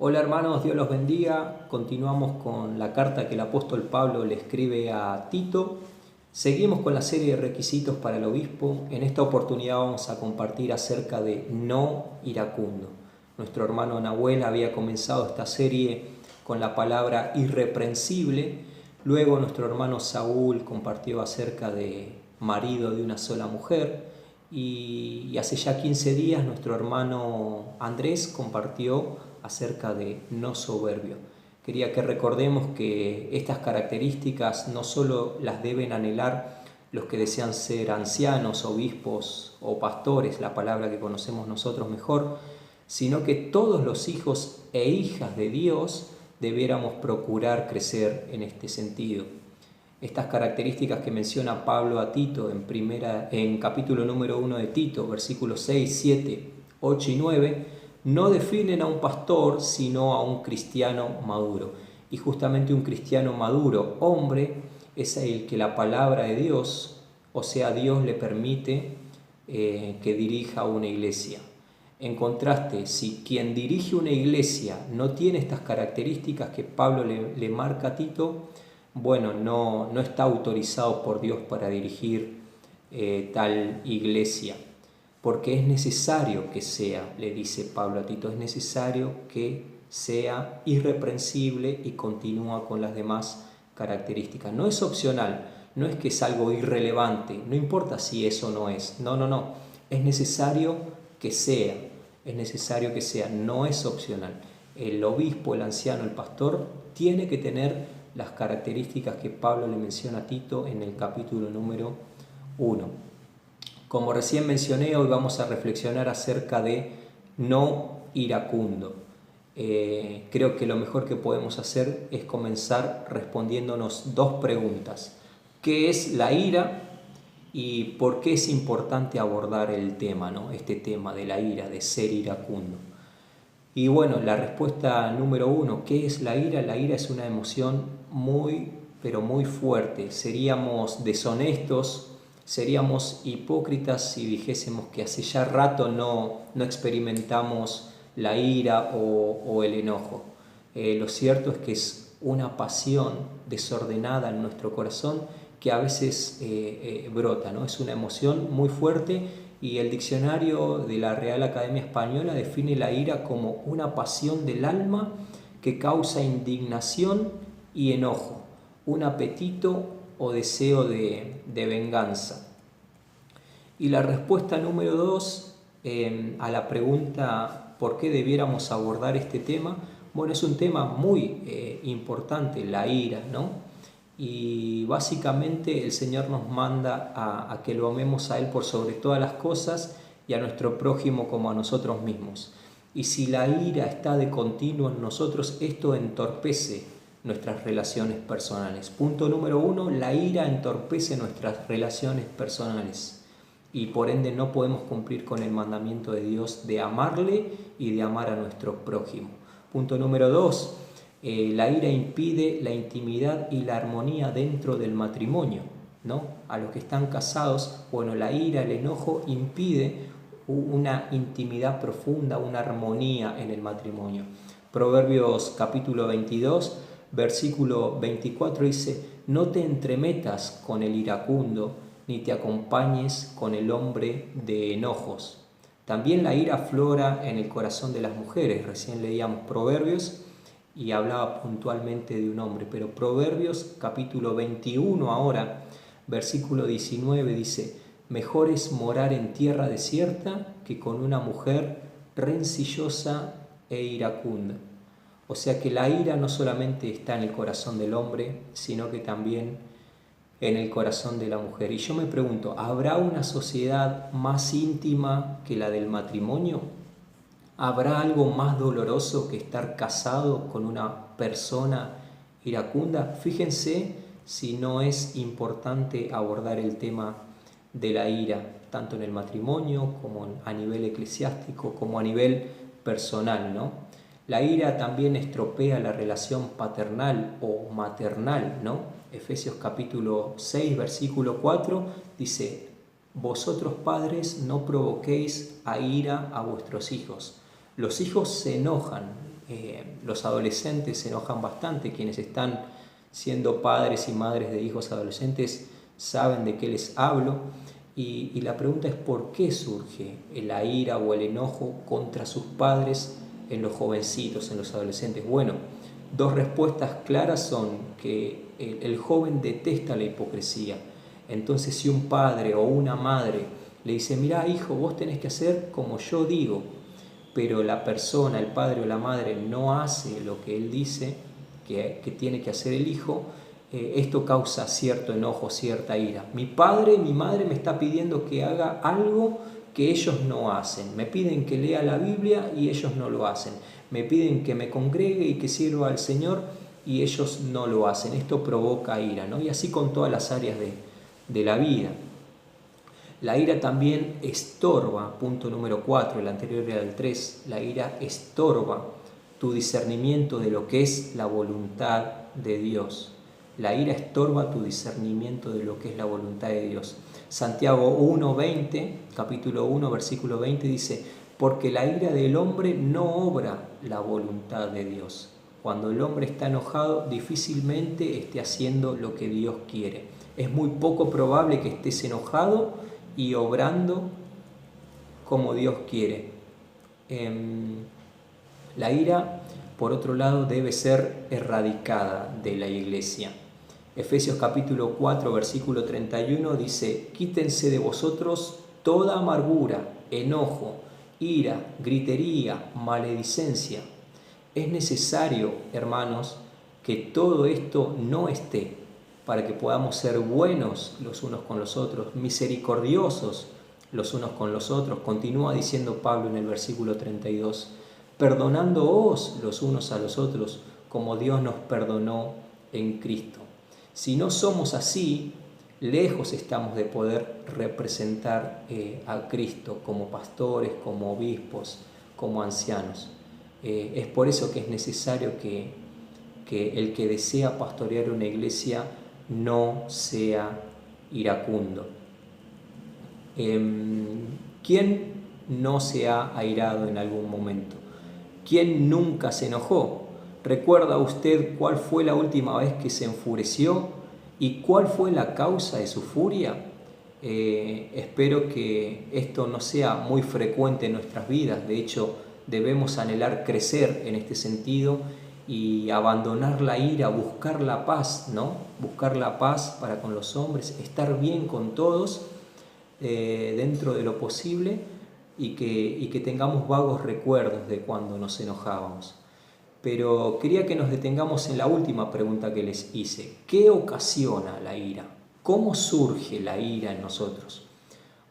Hola hermanos, Dios los bendiga. Continuamos con la carta que el apóstol Pablo le escribe a Tito. Seguimos con la serie de requisitos para el obispo. En esta oportunidad vamos a compartir acerca de no iracundo. Nuestro hermano Nahuel había comenzado esta serie con la palabra irreprensible. Luego nuestro hermano Saúl compartió acerca de marido de una sola mujer. Y hace ya 15 días nuestro hermano Andrés compartió acerca de no soberbio. Quería que recordemos que estas características no solo las deben anhelar los que desean ser ancianos, obispos o pastores, la palabra que conocemos nosotros mejor, sino que todos los hijos e hijas de Dios debiéramos procurar crecer en este sentido. Estas características que menciona Pablo a Tito en capítulo número 1 de Tito, versículos 6, 7, 8 y 9, no definen a un pastor, sino a un cristiano maduro. Y justamente un cristiano maduro, hombre, es el que la palabra de Dios, o sea, Dios le permite que dirija una iglesia. En contraste, si quien dirige una iglesia no tiene estas características que Pablo le marca a Tito, bueno, no está autorizado por Dios para dirigir tal iglesia, porque es necesario que sea, le dice Pablo a Tito, es necesario que sea irreprensible y continúa con las demás características. No es opcional, no es que es algo irrelevante, no importa si eso no es, no, es necesario que sea, no es opcional. El obispo, el anciano, el pastor tiene que tener las características que Pablo le menciona a Tito en el capítulo número 1. Como recién mencioné, hoy vamos a reflexionar acerca de no iracundo. Creo que lo mejor que podemos hacer es comenzar respondiéndonos dos preguntas. ¿Qué es la ira y por qué es importante abordar el tema, ¿no? Este tema de la ira, de ser iracundo? Y bueno, la respuesta número 1, ¿qué es la ira? La ira es una emoción muy, pero muy fuerte. Seríamos deshonestos, seríamos hipócritas si dijésemos que hace ya rato no experimentamos la ira o el enojo. Lo cierto es que es una pasión desordenada en nuestro corazón que a veces brota, ¿no? Es una emoción muy fuerte. Y el diccionario de la Real Academia Española define la ira como una pasión del alma que causa indignación y enojo, un apetito o deseo de venganza. Y la respuesta número 2 a la pregunta ¿por qué debiéramos abordar este tema? Bueno, es un tema muy importante, la ira, ¿no? Y básicamente el Señor nos manda a que lo amemos a Él por sobre todas las cosas y a nuestro prójimo como a nosotros mismos. Y si la ira está de continuo en nosotros, esto entorpece nuestras relaciones personales. Punto número 1, la ira entorpece nuestras relaciones personales y por ende no podemos cumplir con el mandamiento de Dios de amarle y de amar a nuestro prójimo. Punto número 2, la ira impide la intimidad y la armonía dentro del matrimonio, ¿no? A los que están casados, bueno, la ira, el enojo impide una intimidad profunda, una armonía en el matrimonio. Proverbios capítulo 22, versículo 24 dice: no te entremetas con el iracundo, ni te acompañes con el hombre de enojos. También la ira aflora en el corazón de las mujeres. Recién leíamos Proverbios y hablaba puntualmente de un hombre, pero Proverbios capítulo 21 ahora, versículo 19 dice: mejor es morar en tierra desierta que con una mujer rencillosa e iracunda. O sea que la ira no solamente está en el corazón del hombre, sino que también en el corazón de la mujer. Y yo me pregunto, ¿habrá una sociedad más íntima que la del matrimonio? ¿Habrá algo más doloroso que estar casado con una persona iracunda? Fíjense si no es importante abordar el tema de la ira, tanto en el matrimonio como a nivel eclesiástico, como a nivel personal, ¿no? La ira también estropea la relación paternal o maternal, ¿no? Efesios capítulo 6, versículo 4 dice: vosotros padres no provoquéis a ira a vuestros hijos. Los hijos se enojan, Los adolescentes se enojan bastante, quienes están siendo padres y madres de hijos adolescentes saben de qué les hablo, y la pregunta es ¿por qué surge la ira o el enojo contra sus padres en los jovencitos, en los adolescentes? Bueno, dos respuestas claras son que el joven detesta la hipocresía. Entonces, si un padre o una madre le dice, mirá hijo, vos tenés que hacer como yo digo, pero la persona, el padre o la madre, no hace lo que él dice que tiene que hacer el hijo, esto causa cierto enojo, cierta ira. Mi padre, mi madre me está pidiendo que haga algo que ellos no hacen. Me piden que lea la Biblia y ellos no lo hacen. Me piden que me congregue y que sirva al Señor y ellos no lo hacen. Esto provoca ira, ¿no? Y así con todas las áreas de la vida. La ira también estorba, punto número 4, el anterior era el 3, la ira estorba tu discernimiento de lo que es la voluntad de Dios. La ira estorba tu discernimiento de lo que es la voluntad de Dios. Santiago 1:20, capítulo 1, versículo 20 dice, porque la ira del hombre no obra la voluntad de Dios. Cuando el hombre está enojado, difícilmente esté haciendo lo que Dios quiere. Es muy poco probable que estés enojado y obrando como Dios quiere. La ira, por otro lado, debe ser erradicada de la iglesia. Efesios capítulo 4, versículo 31 dice, quítense de vosotros toda amargura, enojo, ira, gritería, maledicencia. Es necesario, hermanos, que todo esto no esté, para que podamos ser buenos los unos con los otros, misericordiosos los unos con los otros. Continúa diciendo Pablo en el versículo 32, perdonándoos los unos a los otros, como Dios nos perdonó en Cristo. Si no somos así, lejos estamos de poder representar a Cristo como pastores, como obispos, como ancianos. Es por eso que es necesario que el que desea pastorear una iglesia no sea iracundo. ¿Quién no se ha airado en algún momento? ¿Quién nunca se enojó? ¿Recuerda usted cuál fue la última vez que se enfureció y cuál fue la causa de su furia? Espero que esto no sea muy frecuente en nuestras vidas. De hecho, debemos anhelar crecer en este sentido y abandonar la ira, buscar la paz, ¿no? Buscar la paz para con los hombres, estar bien con todos dentro de lo posible y que tengamos vagos recuerdos de cuando nos enojábamos. Pero quería que nos detengamos en la última pregunta que les hice. ¿Qué ocasiona la ira? ¿Cómo surge la ira en nosotros?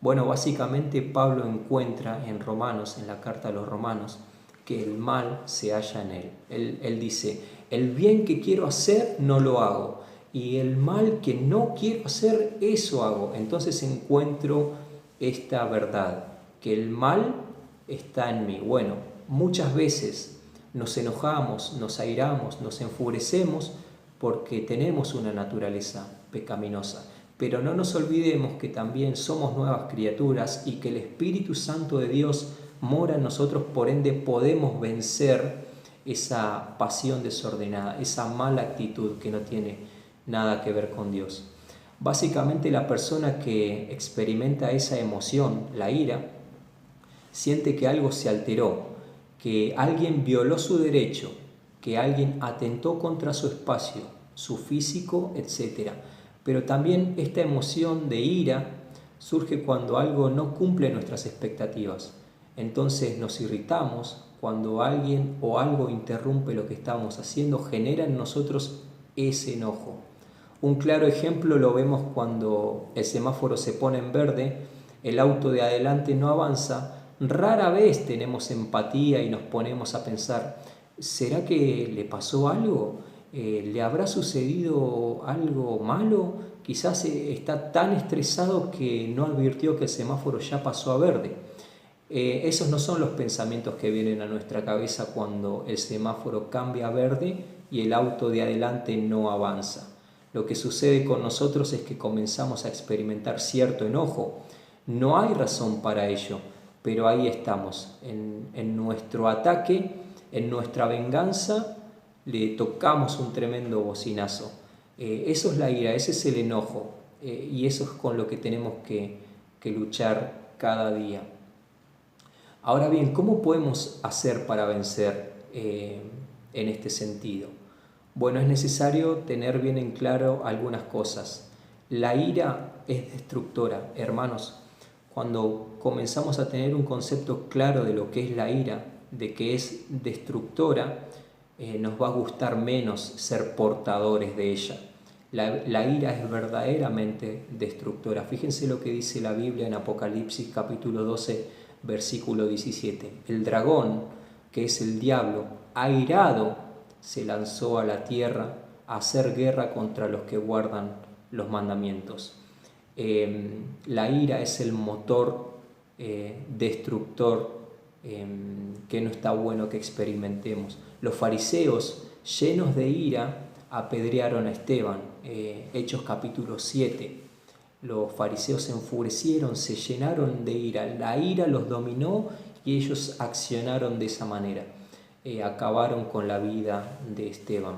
Bueno, básicamente Pablo encuentra en Romanos, en la carta a los Romanos, que el mal se halla en él. Él dice, el bien que quiero hacer no lo hago, y el mal que no quiero hacer, eso hago. Entonces encuentro esta verdad, que el mal está en mí. Bueno, muchas veces nos enojamos, nos airamos, nos enfurecemos porque tenemos una naturaleza pecaminosa. Pero no nos olvidemos que también somos nuevas criaturas y que el Espíritu Santo de Dios mora en nosotros, por ende podemos vencer esa pasión desordenada, esa mala actitud que no tiene nada que ver con Dios. Básicamente la persona que experimenta esa emoción, la ira, siente que algo se alteró, que alguien violó su derecho, que alguien atentó contra su espacio, su físico, etc. Pero también esta emoción de ira surge cuando algo no cumple nuestras expectativas. Entonces nos irritamos cuando alguien o algo interrumpe lo que estamos haciendo, genera en nosotros ese enojo. Un claro ejemplo lo vemos cuando el semáforo se pone en verde, el auto de adelante no avanza. Rara vez tenemos empatía y nos ponemos a pensar, ¿será que le pasó algo? ¿Le habrá sucedido algo malo? Quizás está tan estresado que no advirtió que el semáforo ya pasó a verde. Esos no son los pensamientos que vienen a nuestra cabeza cuando el semáforo cambia a verde y el auto de adelante no avanza. Lo que sucede con nosotros es que comenzamos a experimentar cierto enojo. No hay razón para ello, pero ahí estamos, en nuestro ataque En nuestra venganza le tocamos un tremendo bocinazo. Eso es la ira, ese es el enojo, y eso es con lo que tenemos que luchar cada día. Ahora bien, ¿cómo podemos hacer para vencer en este sentido? Bueno, es necesario tener bien en claro algunas cosas. La ira es destructora, hermanos. Cuando comenzamos a tener un concepto claro de lo que es la ira, de que es destructora, nos va a gustar menos ser portadores de ella. La ira es verdaderamente destructora. Fíjense lo que dice la Biblia en Apocalipsis capítulo 12, versículo 17. El dragón, que es el diablo, airado, se lanzó a la tierra a hacer guerra contra los que guardan los mandamientos. La ira es el motor destructor que no está bueno que experimentemos. Los fariseos, llenos de ira, apedrearon a Esteban. Hechos capítulo 7. Los fariseos se enfurecieron, se llenaron de ira. La ira los dominó y ellos accionaron de esa manera. Acabaron con la vida de Esteban.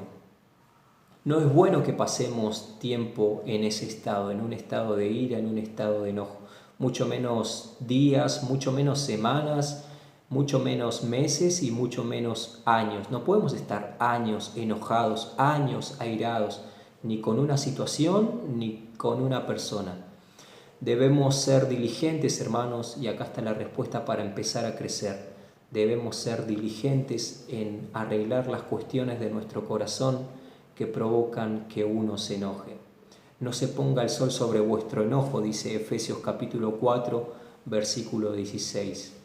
No es bueno que pasemos tiempo en ese estado, en un estado de ira, en un estado de enojo. Mucho menos días, mucho menos semanas, mucho menos meses y mucho menos años. No podemos estar años enojados, años airados, ni con una situación ni con una persona. Debemos ser diligentes, hermanos, y acá está la respuesta para empezar a crecer. Debemos ser diligentes en arreglar las cuestiones de nuestro corazón que provocan que uno se enoje. No se ponga el sol sobre vuestro enojo, dice Efesios capítulo 4, versículo 16.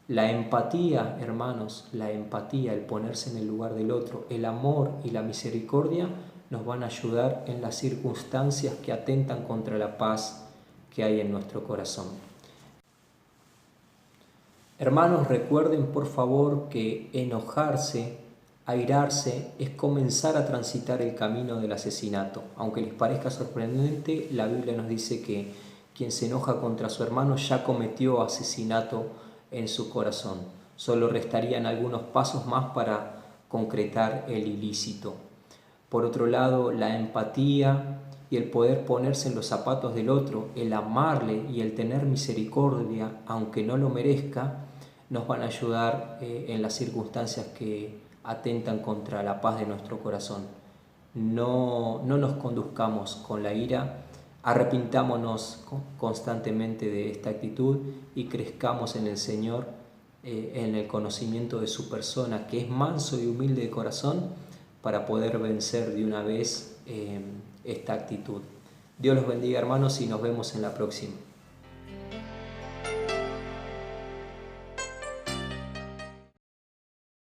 La empatía, hermanos, la empatía, el ponerse en el lugar del otro, el amor y la misericordia nos van a ayudar en las circunstancias que atentan contra la paz que hay en nuestro corazón. Hermanos, recuerden por favor que enojarse, airarse, es comenzar a transitar el camino del asesinato. Aunque les parezca sorprendente, la Biblia nos dice que quien se enoja contra su hermano ya cometió asesinato en su corazón. Solo restarían algunos pasos más para concretar el ilícito. Por otro lado, la empatía y el poder ponerse en los zapatos del otro, el amarle y el tener misericordia, aunque no lo merezca, nos van a ayudar en las circunstancias que atentan contra la paz de nuestro corazón. No nos conduzcamos con la ira, arrepintámonos constantemente de esta actitud y crezcamos en el Señor, en el conocimiento de su persona, que es manso y humilde de corazón, para poder vencer de una vez esta actitud. Dios los bendiga, hermanos, y nos vemos en la próxima.